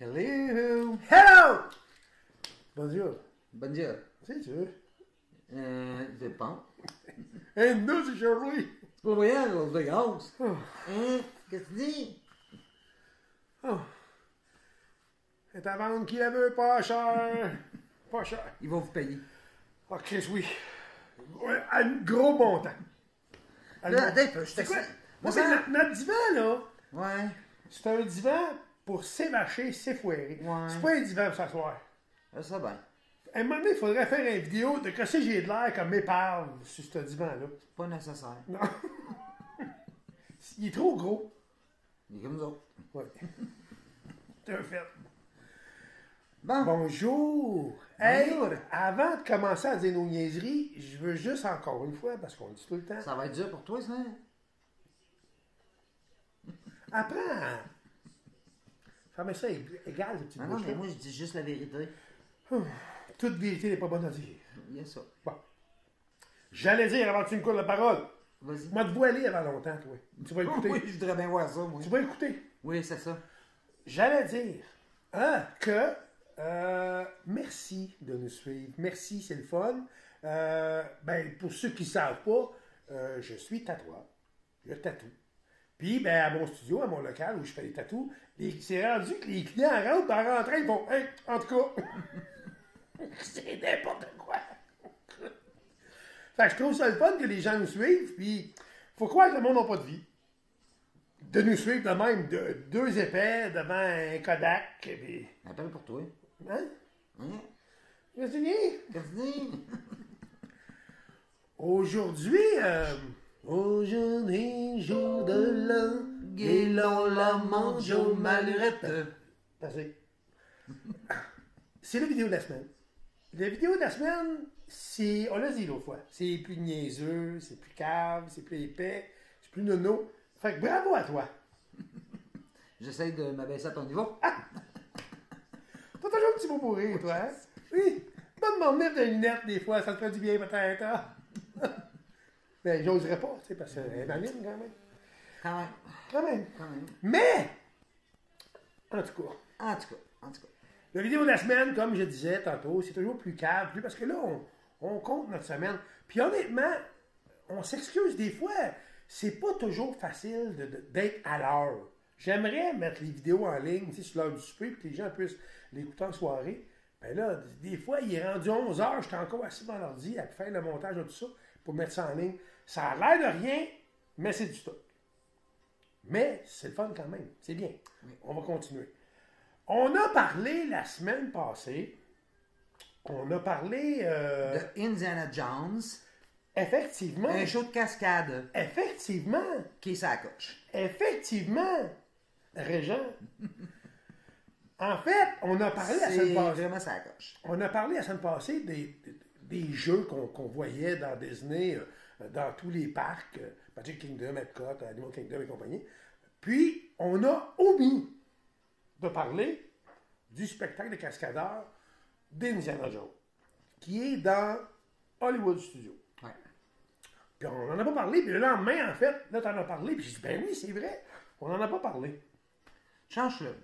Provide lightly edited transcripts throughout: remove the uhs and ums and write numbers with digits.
Hello! Hello! Bonjour. Bonjour. C'est tu Je pense. Et nous, c'est Shirley. C'est pas vrai, l'autre de grosse. Oh. Hein? Qu'est-ce que tu dis? Oh. C'est à vendre qui la veut, pas cher. Pas cher. Ils vont vous payer. Oh, Chris, oui. Ouais, à un gros montant. Là, attends, je C'est quoi? t'explique. Moi, c'est notre divan, là. Ouais. C'est un divan pour s'évacher, s'effoirer. Ouais. C'est pas un divan pour s'asseoir. Je sais bien. À un moment donné, il faudrait faire une vidéo de que si j'ai de l'air comme épave sur ce divan-là. C'est pas nécessaire. Non. Il est trop gros. Il est comme nous autres. Ouais. C'est un fait. Bon. Bonjour! Hey, Bonjour. avant de commencer à dire nos niaiseries, je veux juste encore une fois, parce qu'on le dit tout le temps, Ça va être dur pour toi, ça? apprends à faire ça égal, ce petit Non, non, bouche-là. mais moi, je dis juste la vérité. Toute vérité n'est pas bonne à dire. Il y a ça. Bon. J'allais dire avant que tu me cours la parole. Vas-y. Moi, te voiler avant longtemps, toi. Tu vas écouter. Oui, je voudrais bien voir ça, moi. Tu vas écouter. Oui, c'est ça. J'allais dire que merci de nous suivre. Merci, c'est le fun. Ben, pour ceux qui ne savent pas, je suis tatoueur. Je tatoue. Puis, ben, à mon studio, à mon local où je fais les tatous, c'est rendu que les clients rentrent, en rentrant, ils font hey, en tout cas, c'est n'importe quoi. Fait que je trouve ça le fun que les gens nous suivent, puis faut croire que le monde n'a pas de vie. De nous suivre de même, de deux épais devant un Kodak, puis... Appelle pour toi. Hein? Hein? Qu'est-ce que tu dis? Qu'est-ce que tu dis? Aujourd'hui, jour de l'an, Guélon la mange aux malurette. Assez. C'est la vidéo de la semaine. La vidéo de la semaine, c'est, on l'a dit l'autre fois, c'est plus niaiseux, c'est plus cave, c'est plus épais, c'est plus nono. Fait que bravo à toi. J'essaie de m'abaisser à ton niveau. T'as toujours un petit mot pour rire, toi, hein? Oui. Pas de m'en mettre des lunettes des fois, ça te fait du bien peut-être, hein? Mais j'oserais pas, tu sais, parce qu'elle est maline quand même. Quand même. Quand même. Quand même. Mais, en tout cas, En tout cas. la vidéo de la semaine, comme je disais tantôt, c'est toujours plus calme, parce que là, on compte notre semaine. Puis honnêtement, on s'excuse des fois, c'est pas toujours facile d'être à l'heure. J'aimerais mettre les vidéos en ligne, tu sais, sur l'heure du souper, puis que les gens puissent l'écouter en soirée. Ben là, des fois, il est rendu 11 h, j'étais encore assis dans l'ordi à faire le montage de tout ça pour mettre ça en ligne. Ça a l'air de rien, mais c'est du stock. Mais c'est le fun quand même, c'est bien. Oui. On va continuer. On a parlé la semaine passée, on a parlé... De Indiana Jones. effectivement, Un show de cascade effectivement, qui est sa coche. effectivement, Régent. En fait, on a parlé la C'est semaine passée. vraiment sa coche. On a parlé la semaine passée des jeux qu'on voyait dans Disney, dans tous les parcs, Magic Kingdom, Epcot, Animal Kingdom et compagnie. Puis, on a omis de parler du spectacle de cascadeurs d'Indiana Jones, qui est dans Hollywood Studios. Ouais. Puis on n'en a pas parlé, puis le lendemain, en fait, là, t'en as parlé, puis j'ai dit, ben oui, c'est vrai, on n'en a pas parlé. Change-le.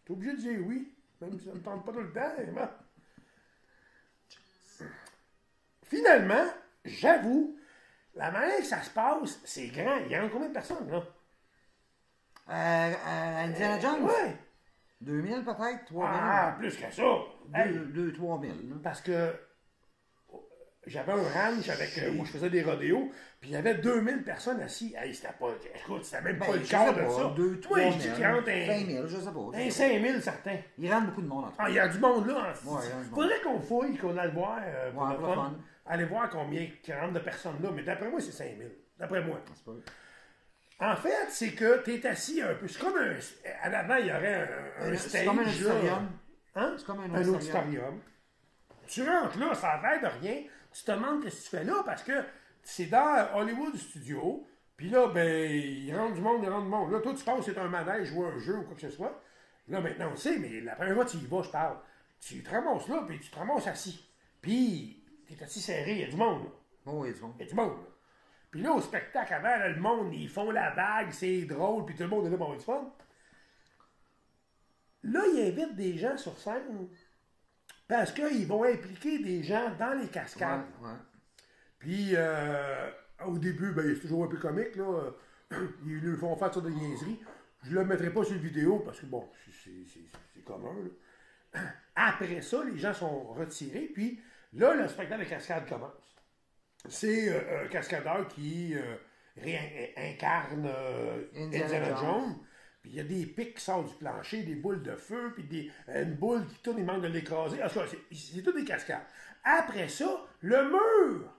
T'es obligé de dire oui, même si ça ne me tente pas tout le temps. Hein? Finalement, j'avoue, la manière que ça se passe, c'est grand. Il y a combien de personnes, là? Indiana Jones? Ouais. 2000 peut-être? 3000? Ah, plus que ça. Hey, 3000. parce que j'avais un ranch avec, où je faisais des rodéos, puis il y avait 2000 personnes assis. Hey, c'était pas, écoute, c'était même pas le quart de ça. 2, 3 Oui, 000. je dis qu'il rentre 20 000, je sais pas. un 5000 certains. Il rentre beaucoup de monde en tout cas. Ah, il y a du monde là. Ouais, il y a du monde. Faudrait qu'on fouille, qu'on aille voir pour Ouais, le pour le fun. fun. Aller voir combien il rentre de personnes là. Mais d'après moi, c'est 5000. D'après moi. C'est pas... En fait, c'est que tu es assis un peu. C'est comme un. À l'avant, il y aurait un stage. C'est comme un là. auditorium. Hein? C'est comme un un auditorium. auditorium. Tu rentres là, ça a l'air de rien. Tu te demandes ce que tu fais là parce que c'est dans Hollywood Studio. Puis là, ben, il rentre du monde, il rentre du monde. Là, toi, tu penses que c'est un manège ou un jeu ou quoi que ce soit. Là, maintenant, on sait, mais la première fois que tu y vas, je parle. Tu te ramasses là, puis tu te ramasses assis. Puis, tu es assis serré, il y a du monde, là. Oh, oui, c'est bon. Il y a du monde, là. Puis là, au spectacle avant, là, le monde, ils font la vague, c'est drôle, puis tout le monde est là pour avoir du fun. là, ils invitent des gens sur scène parce qu'ils vont impliquer des gens dans les cascades. Ouais. Puis, au début, ben, c'est toujours un peu comique, là. Ils lui font faire ça de niaiseries. Je ne le mettrai pas sur une vidéo parce que, bon, c'est commun, là. Après ça, les gens sont retirés, puis là, le spectacle de cascade commence. C'est un cascadeur qui incarne Indiana Jones. Puis il y a des pics qui sortent du plancher, des boules de feu, puis une boule qui tourne, il manque de l'écraser. En tout cas, c'est toutes des cascades. Après ça, le mur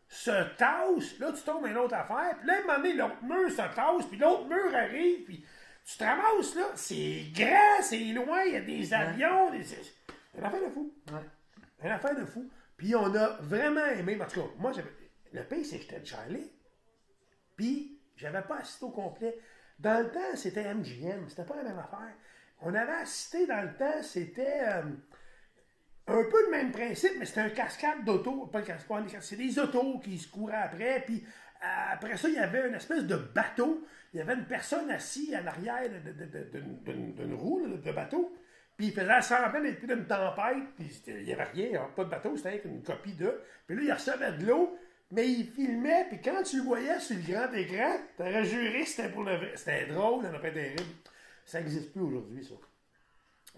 se tasse. Là, tu tombes à une autre affaire. Puis là, à un moment donné, l'autre mur se tasse, puis l'autre mur arrive, puis tu te ramasses, là. C'est grand, c'est loin, il y a des avions. C'est une affaire de fou. Une affaire de fou. Puis on a vraiment aimé. En tout cas, moi, le pire, c'est que j'étais déjà allé. Puis, j'avais pas assisté au complet. Dans le temps, c'était MGM. C'était pas la même affaire. On avait assisté dans le temps, c'était un peu le même principe, mais c'était un cascade d'auto. Pas le cascade, c'est des autos qui se couraient après. Puis, après ça, il y avait une espèce de bateau. Il y avait une personne assise à l'arrière d'une roue de bateau. Puis il faisait semblant d'être pris d'une tempête, puis il n'y avait rien, pas de bateau, c'était une copie de. Puis là, il recevait de l'eau, mais il filmait, puis quand tu le voyais sur le grand écran, t'aurais juré que c'était pour le vrai. C'était drôle, ça n'a pas été terrible. Ça n'existe plus aujourd'hui, ça.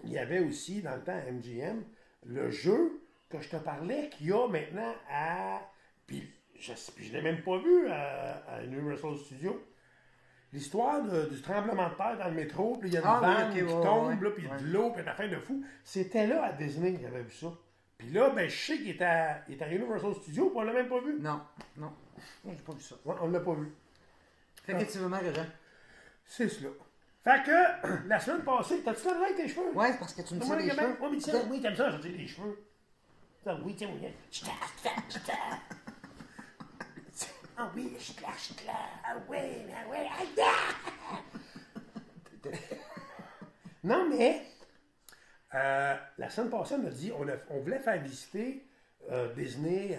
Il y avait aussi, dans le temps, à MGM, le jeu que je te parlais, qu'il y a maintenant à. Puis je ne l'ai même pas vu à Universal Studios. L'histoire du tremblement de terre dans le métro, puis il y a une vanne qui tombe, là, puis il y a de l'eau, puis une affaire de fou. C'était là à Disney qu'il avait vu ça. Puis là, ben, je sais qu'il est à Universal Studios, puis on l'a même pas vu. Non. J'ai pas vu ça. Ouais, on l'a pas vu. Effectivement, Régent. C'est cela. Fait que, la semaine passée, t'as-tu l'air avec tes cheveux? Ouais, c'est parce que tu me tires les cheveux. Oui, t'aimes ça, je tire les cheveux. Oui, tiens, oui. Ah oui, je clash. Ah oui, Non, mais la semaine passée, on a dit on voulait faire visiter Disney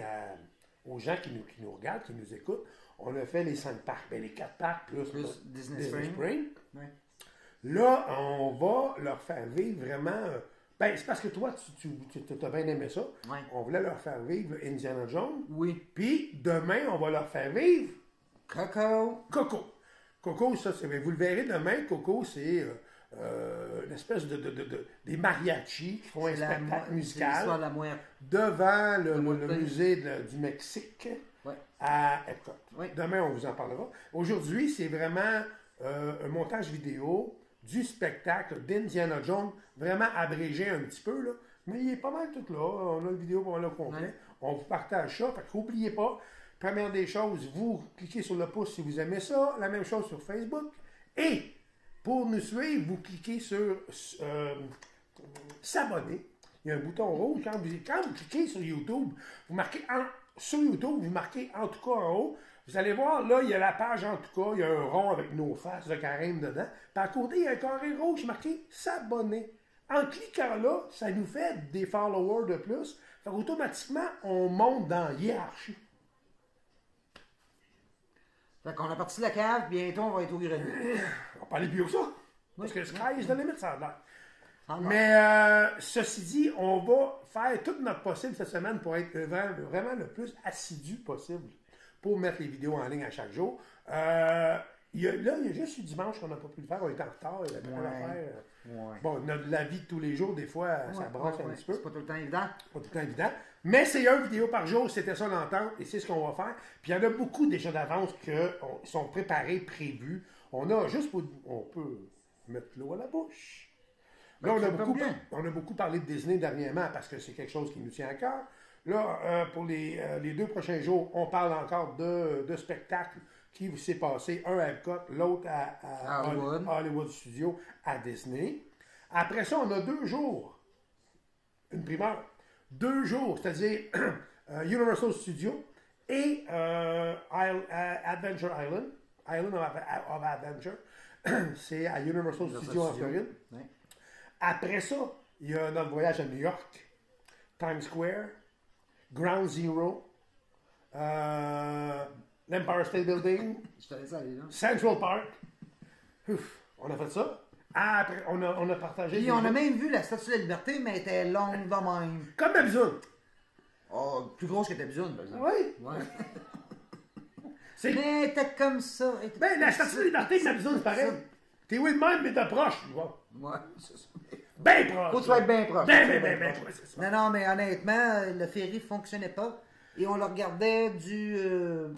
aux gens qui nous regardent, qui nous écoutent. On a fait les 5 parcs, ben, les 4 parcs plus Disney Spring. Ouais. Là, on va leur faire vivre vraiment. Ben, c'est parce que toi, tu as bien aimé ça. Ouais. On voulait leur faire vivre Indiana Jones. Oui. Puis demain, on va leur faire vivre Coco. Coco, ça, vous le verrez demain. Coco, c'est une espèce des mariachis qui font un spectacle musical devant le musée du Mexique à Epcot. Ouais. Demain, on vous en parlera. Aujourd'hui, c'est vraiment un montage vidéo du spectacle d'Indiana Jones, vraiment abrégé un petit peu, là. Mais il est pas mal tout là. On a une vidéo pour le complet. Ouais. On vous partage ça. Fait qu'oubliez pas, première des choses, vous cliquez sur le pouce si vous aimez ça. La même chose sur Facebook. Et pour nous suivre, vous cliquez sur s'abonner. Il y a un bouton rouge. Quand vous cliquez sur YouTube, vous marquez sur YouTube, vous marquez en tout cas en haut. Vous allez voir, là, il y a la page en tout cas, il y a un rond avec nos faces de carême dedans. Puis à côté, il y a un carré rouge marqué s'abonner. En cliquant là, ça nous fait des followers de plus. Fait qu'automatiquement, on monte dans la hiérarchie. Fait qu'on a parti de la cave, bientôt on va être au grenier. On va pas aller plus haut que ça. Parce que sky is the limit, ça a l'air. Mais ceci dit, on va faire tout notre possible cette semaine pour être vraiment le plus assidu possible pour mettre les vidéos en ligne à chaque jour. Il y a juste eu dimanche qu'on n'a pas pu le faire, on était en retard, il y avait pas d'affaire. Bon, la vie de tous les jours, des fois, ça brasse un petit peu. C'est pas tout le temps évident. Pas tout le temps évident. Mais c'est une vidéo par jour, c'était ça l'entente, et c'est ce qu'on va faire. Puis il y en a beaucoup déjà d'avance qui sont préparés, prévus. On a juste pour... On peut mettre l'eau à la bouche. Là, on a beaucoup parlé de Disney dernièrement parce que c'est quelque chose qui nous tient à cœur. Là, pour les 2 prochains jours, on parle encore de spectacles qui s'est passé, un à Epcot, l'autre à Hollywood Studios à Disney. Après ça, on a 2 jours, une primeur, 2 jours, c'est-à-dire Universal Studios et Adventure Island of Adventure. C'est à Universal Studios en Floride. Ouais. Après ça, il y a notre voyage à New York, Times Square, Ground Zero, l'Empire State Building, Central Park. On a fait ça. Après, on a partagé. Puis on a même vu la Statue de la Liberté, mais elle était longue de même. Comme ma bisoune. Oh, plus grosse que ta bisoune, par exemple. Oui. Ouais. C'est... Mais elle était comme ça. Elle était Ben, la comme Statue de ça. la Liberté, c'est ma bisoune, c'est pareil. T'es oui de même, mais t'es proche, tu vois. Ouais, c'est ça. Ben proche. Faut que tu sois bien proche. Ben proche, c'est ça. Non, mais honnêtement, le ferry ne fonctionnait pas. Et on le regardait du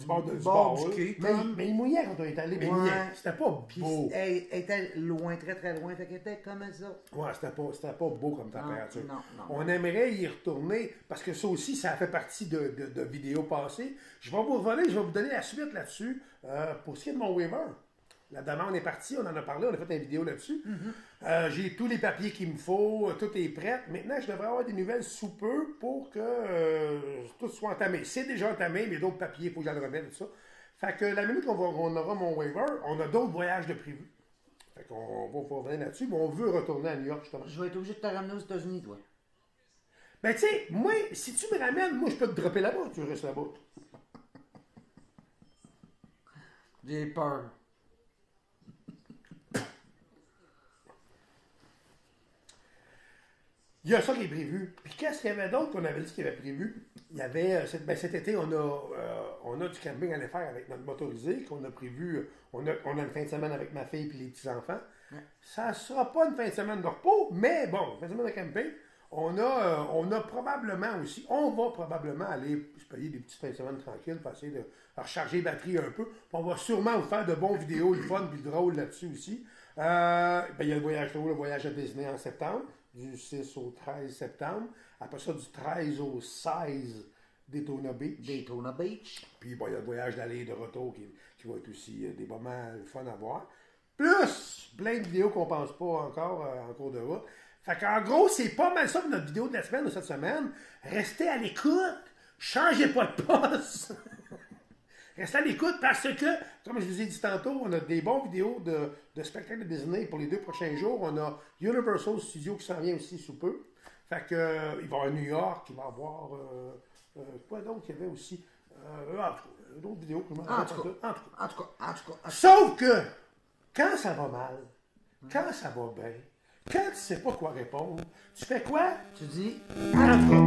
bord du quai. Mais il mouillait quand on est allé. Mais il Ouais. mouillait. C'était pas Puis beau. elle était loin, très très loin. Fait qu'elle était comme ça. Ouais, c'était pas beau comme température. Non, non. On aimerait y retourner parce que ça aussi, ça fait partie de vidéos passées. Je vais vous revenir, je vais vous donner la suite là-dessus. Pour ce qui est de mon waiver, la demande est partie, on en a parlé, on a fait une vidéo là-dessus. J'ai tous les papiers qu'il me faut, tout est prêt. Maintenant, je devrais avoir des nouvelles sous peu pour que tout soit entamé. C'est déjà entamé, mais d'autres papiers, il faut que j'en remette et tout ça. Fait que la minute qu'on aura mon waiver, on a d'autres voyages de prévus. Fait qu'on va revenir là-dessus, mais on veut retourner à New York, justement. Je vais être obligé de te ramener aux États-Unis, toi. Ben, tu sais, moi, si tu me ramènes, moi, je peux te dropper là-bas, tu restes là-bas. J'ai peur. Il y a ça qui est prévu. Puis qu'est-ce qu'il y avait d'autre qu'on avait dit qu'il y avait prévu? Il y avait, cet été, on a du camping à aller faire avec notre motorisé, qu'on a prévu, on a une fin de semaine avec ma fille et les petits-enfants. Ouais. Ça ne sera pas une fin de semaine de repos, mais bon, fin de semaine de camping. On a probablement aussi, on va probablement aller se payer des petites fins de semaine tranquilles, pour essayer de recharger les batteries un peu. On va sûrement vous faire de bons vidéos, le fun puis le drôle là-dessus aussi. Il y a le voyage à Disney en septembre, du 6 au 13 septembre. Après ça, du 13 au 16, Daytona Beach. Daytona Beach. Puis bon, il y a le voyage d'aller et de retour qui va être aussi des moments fun à voir. Plus plein de vidéos qu'on pense pas encore en cours de route. Fait qu'en gros, c'est pas mal ça pour notre vidéo de la semaine de cette semaine. Restez à l'écoute. Changez pas de poste. Restez à l'écoute parce que, comme je vous ai dit tantôt, on a des bons vidéos de spectacles de Disney pour les 2 prochains jours. On a Universal Studios qui s'en vient aussi sous peu. Fait que, il va y avoir New York, il va y avoir... quoi donc? Il y avait aussi... d'autres vidéos que je m'en rappelle pas. En tout cas. Sauf que, quand ça va mal, quand ça va bien, quand tu sais pas quoi répondre, tu fais quoi? Tu dis... En tout cas,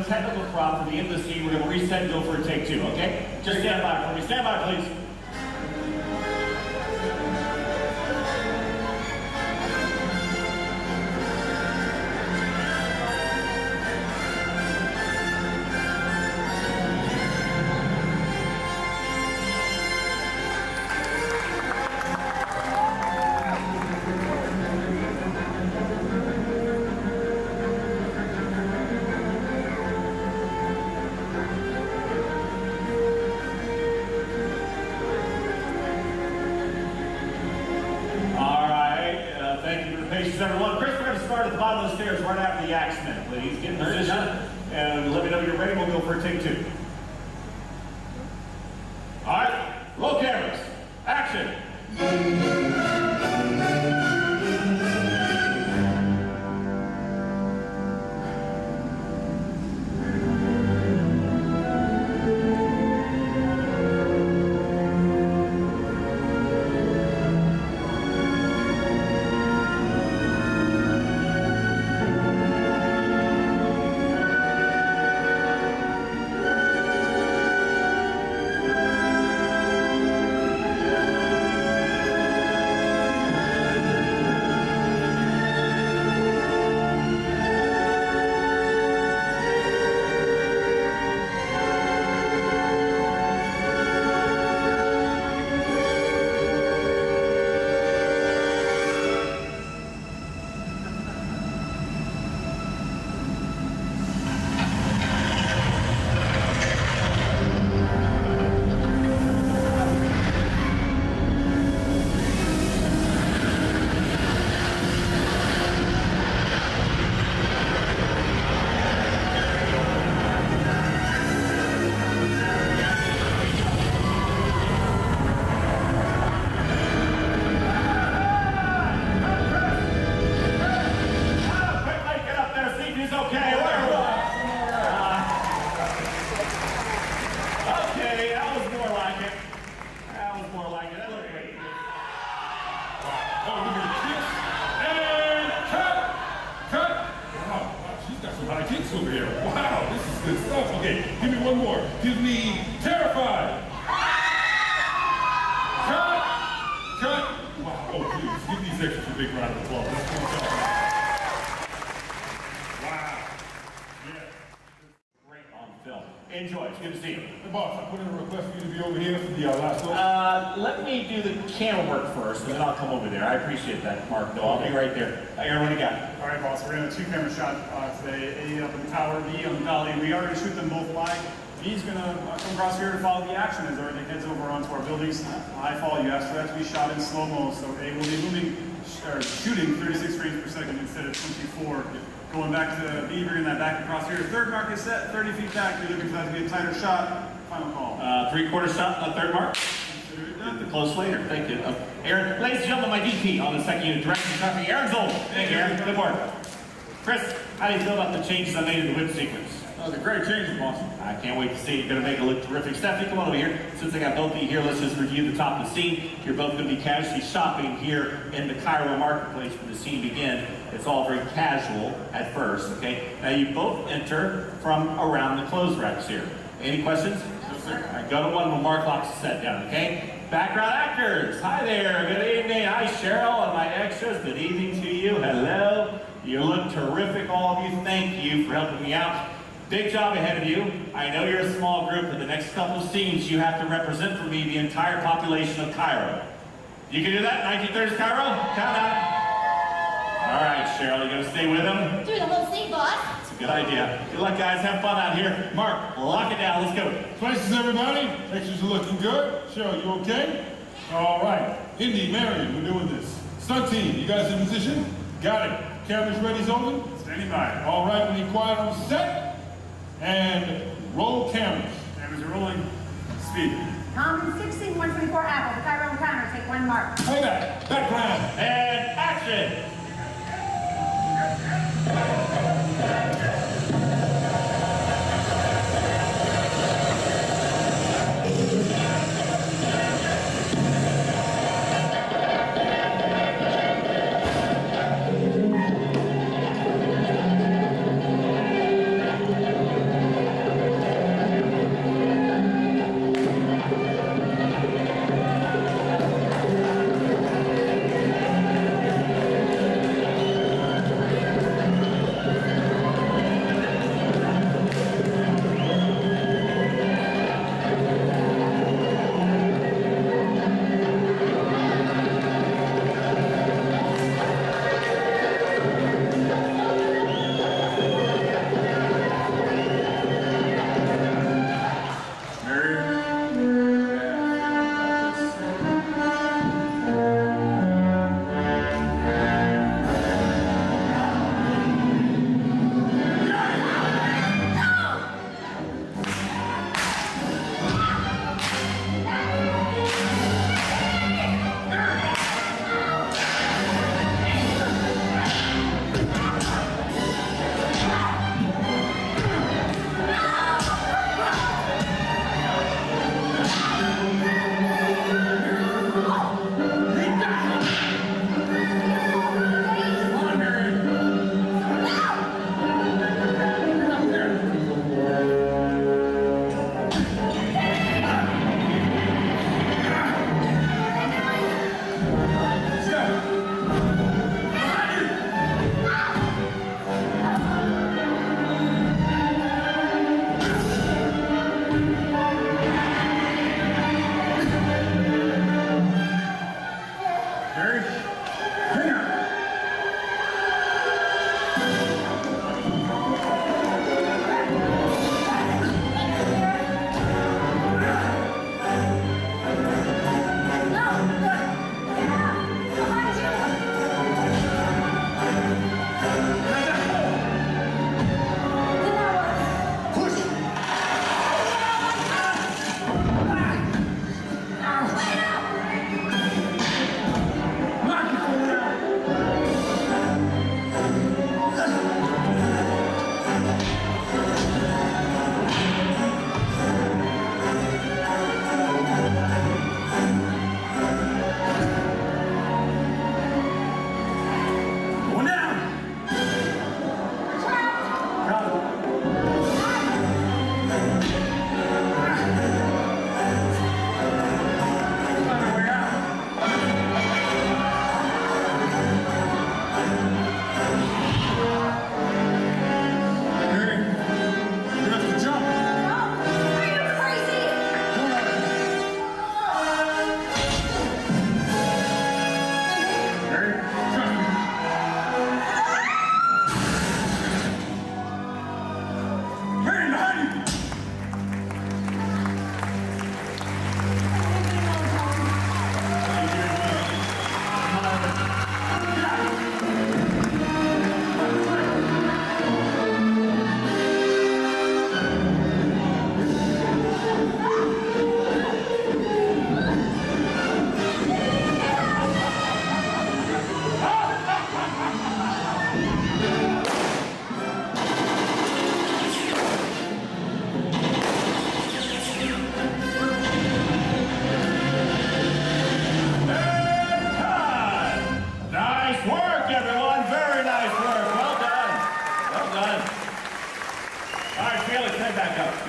Technical prop for the end of the scene. We're going to reset and go for a take two, okay? Just stand by for me. Stand by, please. Everyone, Chris, we're going to start at the bottom of the stairs right after the Axemen. Please get in position and let me know you're ready. We'll go for a take two. All right, roll cameras. Action. Over here. Wow, this is good stuff. Okay, give me one more. Give me Terrified. Cut. Cut. Wow. Oh, please, give these extras a big round of applause. That's fantastic. Wow. Yeah. Great on film. Enjoy. It's good to see you. Hey, boss, I put in a request for you to be over here for the last one. Let me do the camera work first, and then I'll come over there. I appreciate that, Mark. No, I'll be right there. Aaron, what do you got? All right, boss. We're going to two-camera shot today. A up in the tower, B on the valley. We are going to shoot them both live. B's going to come across here to follow the action as everything heads over onto our buildings. I fall. You asked for that to be shot in slow-mo, so A will be moving, or shooting 36 frames per second instead of 24. Going back to B, bringing that back across here. Third mark is set, 30 feet back. You're looking for that to be a tighter shot. Final call. Three-quarter shot on third mark. Close later. Thank you. Aaron, ladies and gentlemen, my DP on the second unit, directing traffic, Aaron Zoll. Thank you, Aaron. Good work. Chris, how do you feel about the changes I made in the whip sequence? That was a great change, boss. I can't wait to see. You're going to make it look terrific. Stephanie, come on over here. Since I got both of you here, let's just review the top of the scene. You're both going to be casually shopping here in the Cairo marketplace when the scene begins. It's all very casual at first, okay? Now you both enter from around the clothes racks here. Any questions? Yes, sir. All right, go to one when Mark locks the set down, okay? Background actors, hi there, good evening. Hi Cheryl and my extras, good evening to you, hello. You look terrific, all of you. Thank you for helping me out. Big job ahead of you. I know you're a small group, but the next couple of scenes you have to represent for me the entire population of Cairo. You can do that? 1930s Cairo? Count out. All right, Cheryl, you gonna stay with him? Doing a little scene, boss. It's a good idea. Good luck, guys. Have fun out here. Mark, lock it down. Let's go. Places, everybody. Pictures are looking good. Cheryl, you okay? All right. Indy, Marion, we're doing this. Stunt team, you guys in position? Got it. Cameras ready, Zolden? Standing by. All right, when you're quiet on set. And roll cameras. Cameras are rolling. Speed. Common 16124 Apple. The Cairo counter. Take one mark. Playback. Background. And action!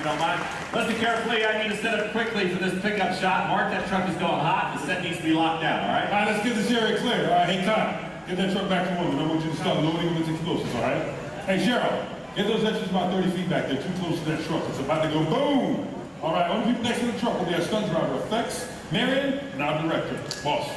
don't mind. Listen carefully, I need to set up quickly for this pickup shot. Mark, that truck is going hot. The set needs to be locked down, all right? All right, let's get this area clear. All right, hey, cut. get that truck back to one, and I want you to start loading with explosives, all right? Hey, Cheryl, get those extras about 30 feet back. They're too close to that truck. It's about to go boom. All right, only people next to the truck will be our stunt driver, Effects, Marion, and our director. Boss,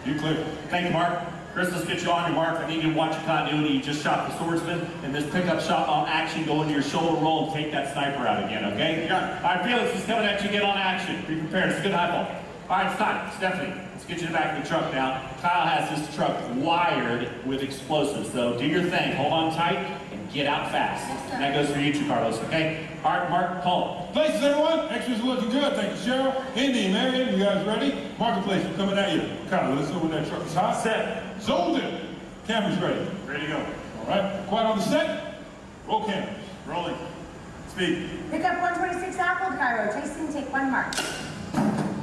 you clear. Thank you, Mark. Chris, let's get you on your mark. I need you to watch your continuity. You just shot the swordsman, and this pickup shot on action, go into your shoulder roll and take that sniper out again, okay? All right, Felix is coming at you. Get on action. Be prepared. It's a good eyeball. All right, it's time. Stephanie, let's get you in the back of the truck now. Kyle has this truck wired with explosives, so do your thing. Hold on tight and get out fast. Yes, And that goes for you too, Carlos, okay? All right, Mark, call it. Places, everyone. Extras are looking good. Thank you, Cheryl. Indy, Marion, you guys ready? Marketplace, we're coming at you. Kyle, let's know when that truck is hot. Set. Sold it. Cameras ready. Ready to go. All right, quiet on the set. Roll cameras. Rolling. Speed. Pick up 126 Apple, Cairo. Chasing, take 1 mark.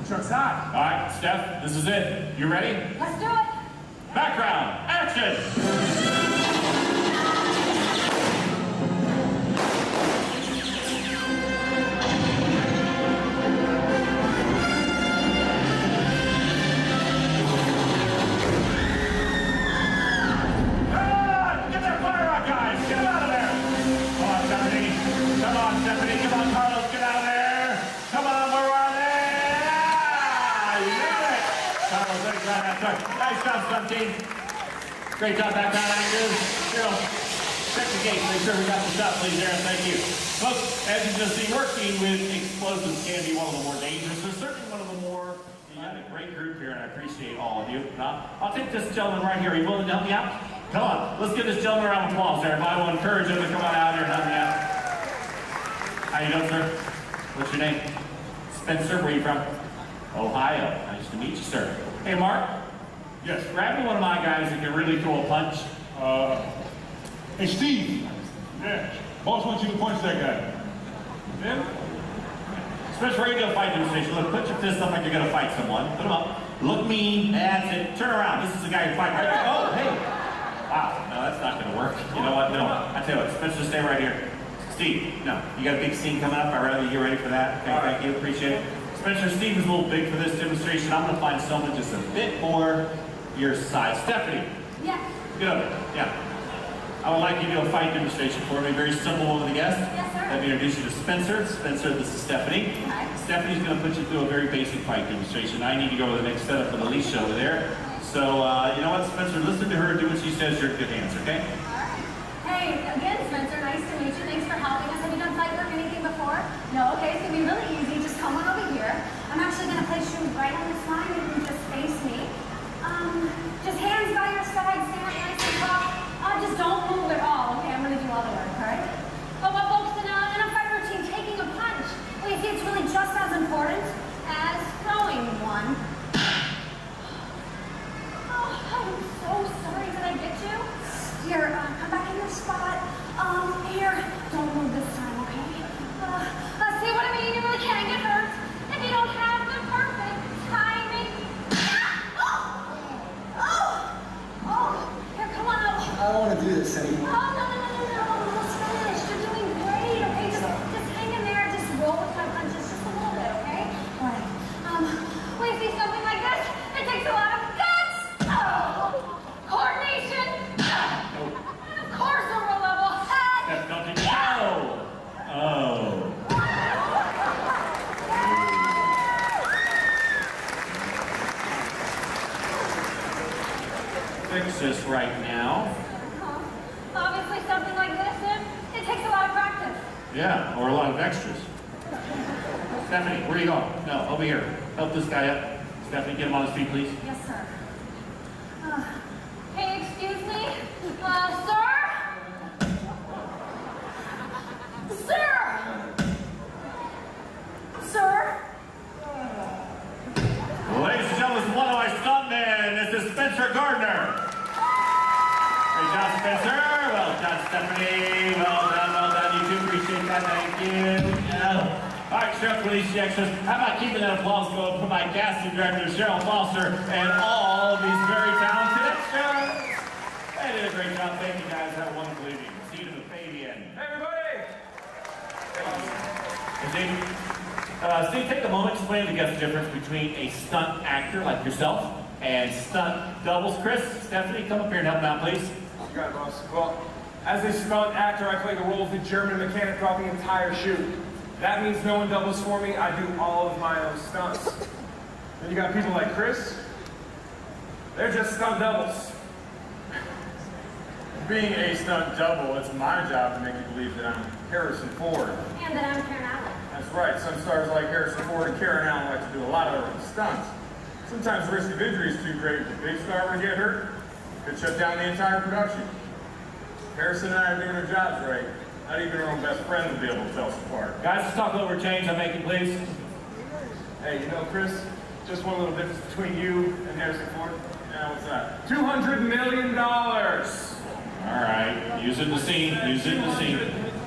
Truck's hot. All right, Steph, this is it. You ready? Let's do it. Background, action! Get that fire out, guys! Get him out of there! Come on, Stephanie. Come on, Stephanie. Come on, Carlos. Get out of there! Come on, we're on there! You got it! Carlos, let me try that truck. Nice job, stunt team. Great job, background actors. Cheryl, check the gate. Make sure we got the shot, please, Aaron. Thank you. Folks, as you just see, working with explosives can be one of the more dangerous. There's certainly one of the more. You got a great group here, and I appreciate all of you. Now, I'll take this gentleman right here. Are you willing to help me out? Come on, let's give this gentleman a round of applause, everybody. We'll encourage him to come on out here and help me out. How you doing, sir? What's your name? Spencer, where are you from? Ohio. Nice to meet you, sir. Hey, Mark. Yes. Grab me one of my guys that can really throw a punch. Hey, Steve. Yeah. Boss wants you to punch that guy. Yeah. Spencer, ready to go fight demonstration. Look, put your fist up like you're going to fight someone. Put them up. Look mean. That's it. Turn around. This is the guy who fight right there. Oh, hey. Wow. No, that's not going to work. You know what? No. I tell you what. Spencer, stay right here. Steve, no. You got a big scene coming up. I'd rather you get ready for that. Okay, thank you. Appreciate it. Spencer, Steve is a little big for this demonstration. I'm going to find someone just a bit more your size. Stephanie. Yes. Good. Yeah. I would like you to do a fight demonstration for me. Very simple with the guest. Yes, sir. Let me introduce you to Spencer. Spencer, this is Stephanie. Hi. Stephanie's going to put you through a very basic fight demonstration. I need to go to the next setup for the leash over there. So, you know what, Spencer? Listen to her. Do what she says. You're in good hands, okay? All right. Hey, again, Spencer, nice to meet you. Thanks for helping us. Have you done fight work or anything before? No? Okay, it's going to be really easy. Just come on over here. I'm actually going to place you right on this line. You can just face me. Just hands by your side, stand nice and tall. Just don't move at all. Okay, I'm going to do all the work, all right? But what folks in a fight routine, taking a punch, well, you see, it's really just as important as throwing one. Oh, I'm so sorry. Did I get you? Here, come back in your spot. Here, don't move this time, okay? See what I mean? You really can't get hurt if you don't have the perfect timing. Here, come on up. I don't want to do this anymore. Oh, no. Almost finished. You're doing great, okay? Just hang in there. Just roll with my punches just a little bit, okay? All right. When you see something like this, it takes a lot of guts. Coordination. And of course, a real level head. That's nothing. Oh. Fix this right now. Obviously, something like this, it takes a lot of practice. Yeah, or a lot of extras. Stephanie, where are you going? No, over here. Help this guy up. Stephanie, get him on his feet, please. Yes, sir. Hey, excuse me? Sir? Sir? Ladies and gentlemen, one of my stuntmen. This is Spencer Gardner. Great job, Spencer. Well done, Stephanie. Well done. You do appreciate that. Thank you. All right, Sheriff Police Extras. How about keeping that applause going for my casting director, Cheryl Foster, and all of these very talented extras? They did a great job. Thank you, guys. Have a wonderful evening. See you to the Fabian. Hey, everybody. Steve, take a moment to explain to the guests the difference between a stunt actor like yourself And stunt doubles. Chris, Stephanie, come up here and help out, please. You got it, boss. Well, as a stunt actor, I play the role of the German mechanic throughout the entire shoot. That means no one doubles for me. I do all of my own stunts. Then you got people like Chris. They're just stunt doubles. Being a stunt double, it's my job to make you believe that I'm Harrison Ford. And that I'm Karen Allen. That's right. Some stars like Harrison Ford and Karen Allen like to do a lot of their own stunts. Sometimes the risk of injury is too great. If the big star were to get hurt, it could shut down the entire production. Harrison and I are doing our jobs right. Not even our own best friend would be able to tell us apart. Guys, let's talk over change. I'm making, please. Hey, you know, Chris, just one little difference between you and Harrison Ford. Yeah, what's that? $200 million! All right, use it in the scene, use it in the scene.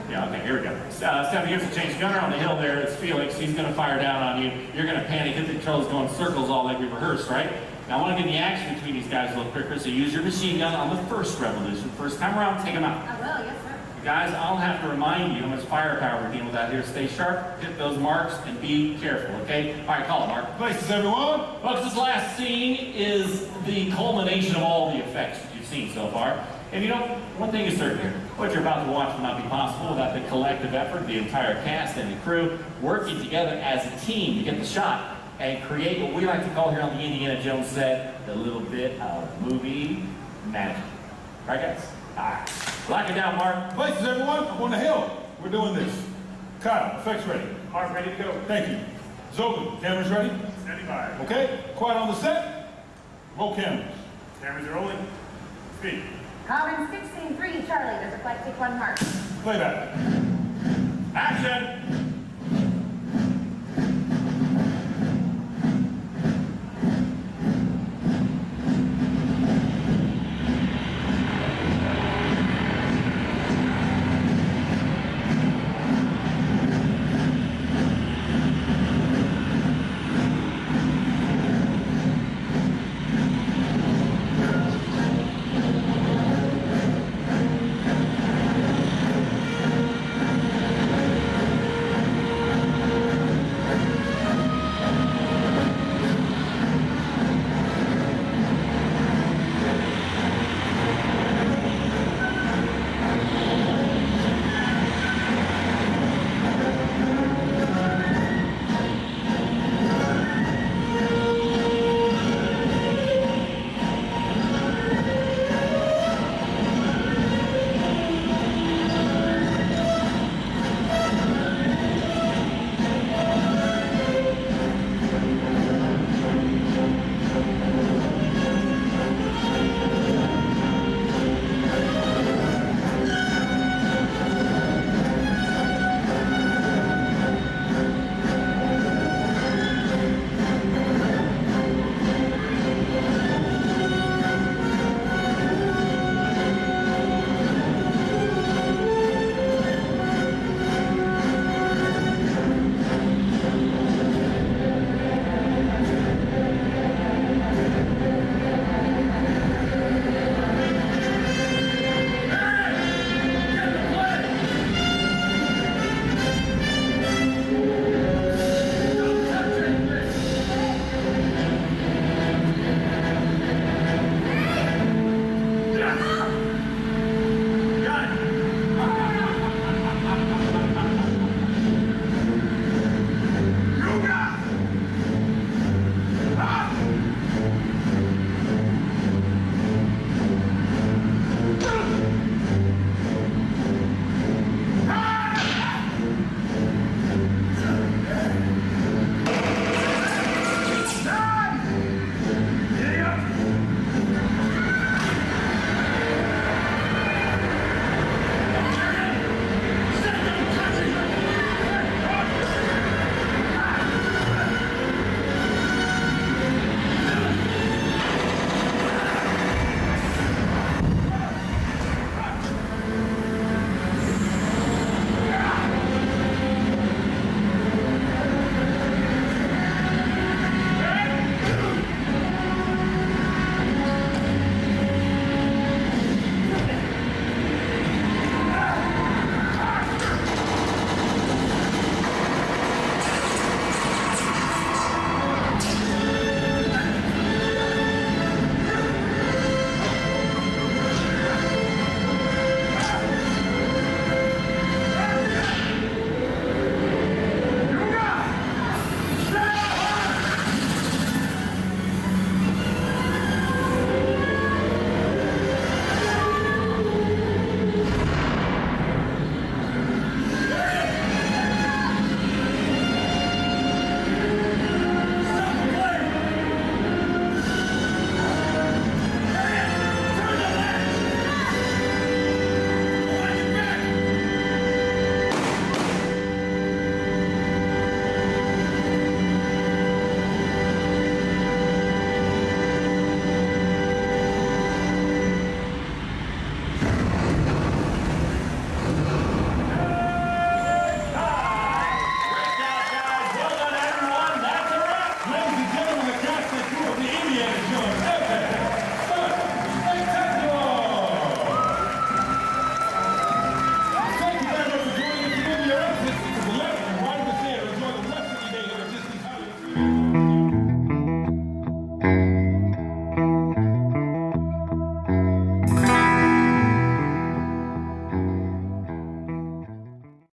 Yeah, okay, here we go. Stephanie, here's the change. Gunner on the hill there, it's Felix. He's going to fire down on you. You're going to panic, hit the controls, go in circles all like we rehearsed, right? Now, I want to get the action between these guys a little quicker, so use your machine gun on the first revolution. First time around, take them out. I will, yes, sir. Guys, I'll have to remind you how much firepower we're dealing with out here. Stay sharp, hit those marks, and be careful, okay? All right, call it, Mark. Places, everyone. Folks, this last scene is the culmination of all the effects that you've seen so far. And you know, one thing is certain here. What you're about to watch would not be possible without the collective effort, the entire cast and the crew working together as a team to get the shot and create what we like to call here on the Indiana Jones set, a little bit of movie magic. Right, guys? All right. Lock it down, Mark. Places, everyone. Up on the hill. We're doing this. Kyle, effects ready. Mark, ready to go. Thank you. Zogan, cameras ready? Standing by. Okay. Quiet on the set. Roll cameras. Cameras are rolling. Speed. Common 16-3, Charlie. There's a flight, take one mark. Playback. Action!